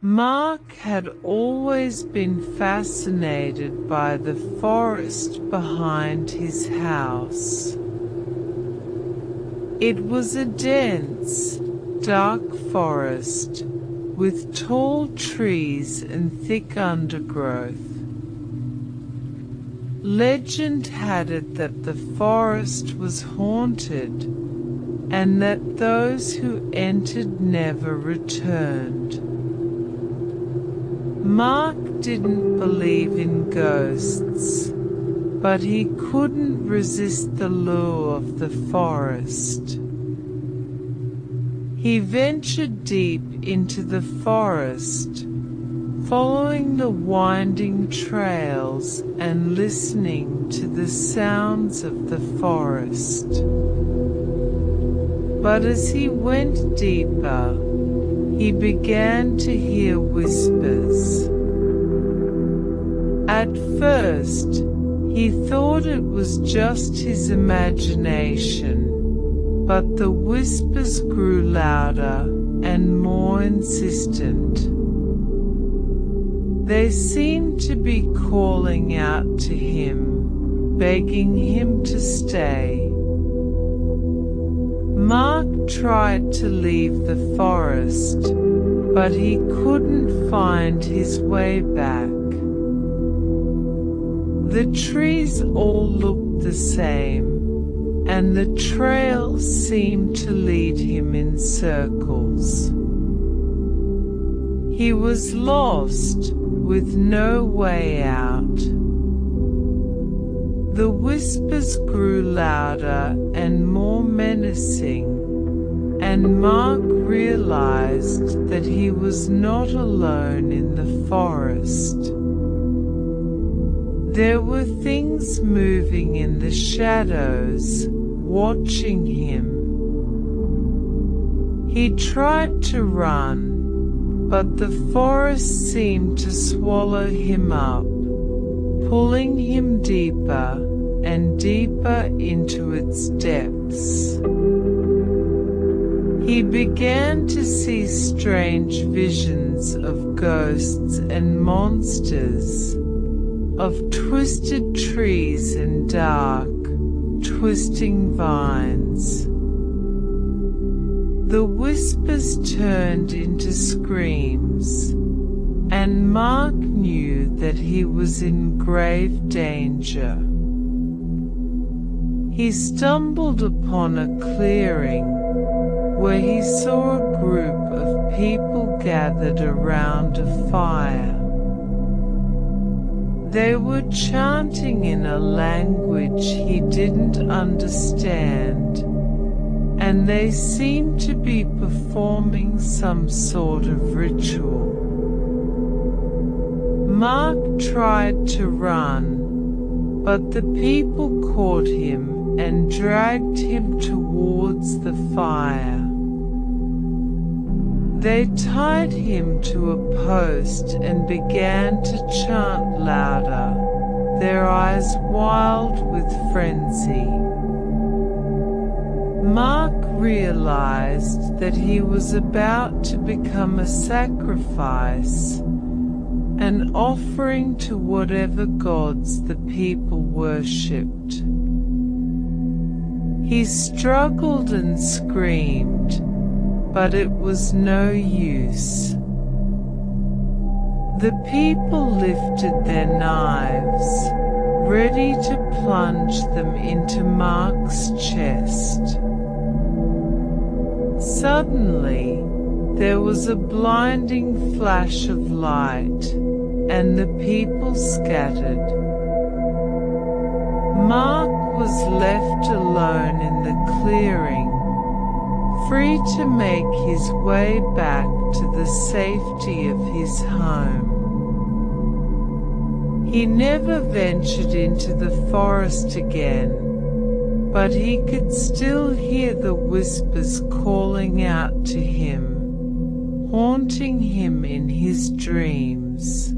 Mark had always been fascinated by the forest behind his house. It was a dense, dark forest, with tall trees and thick undergrowth. Legend had it that the forest was haunted, and that those who entered never returned. Mark didn't believe in ghosts, but he couldn't resist the lure of the forest. He ventured deep into the forest, following the winding trails and listening to the sounds of the forest. But as he went deeper, he began to hear whispers. At first, he thought it was just his imagination, but the whispers grew louder and more insistent. They seemed to be calling out to him, begging him to stay. Mark tried to leave the forest, but he couldn't find his way back. The trees all looked the same, and the trail seemed to lead him in circles. He was lost, with no way out. The whispers grew louder and more menacing, and Mark realized that he was not alone in the forest. There were things moving in the shadows, watching him. He tried to run, but the forest seemed to swallow him up, pulling him deeper and deeper into its depths. He began to see strange visions of ghosts and monsters, of twisted trees and dark, twisting vines. The whispers turned into screams, and Mark knew that he was in grave danger. He stumbled upon a clearing, where he saw a group of people gathered around a fire. They were chanting in a language he didn't understand, and they seemed to be performing some sort of ritual. Mark tried to run, but the people caught him and dragged him towards the fire. They tied him to a post and began to chant louder, their eyes wild with frenzy. Mark realized that he was about to become a sacrifice, an offering to whatever gods the people worshipped. He struggled and screamed, but it was no use. The people lifted their knives, ready to plunge them into Mark's chest. Suddenly, there was a blinding flash of light, and the people scattered. Mark was left alone in the clearing, free to make his way back to the safety of his home. He never ventured into the forest again, but he could still hear the whispers calling out to him, haunting him in his dreams.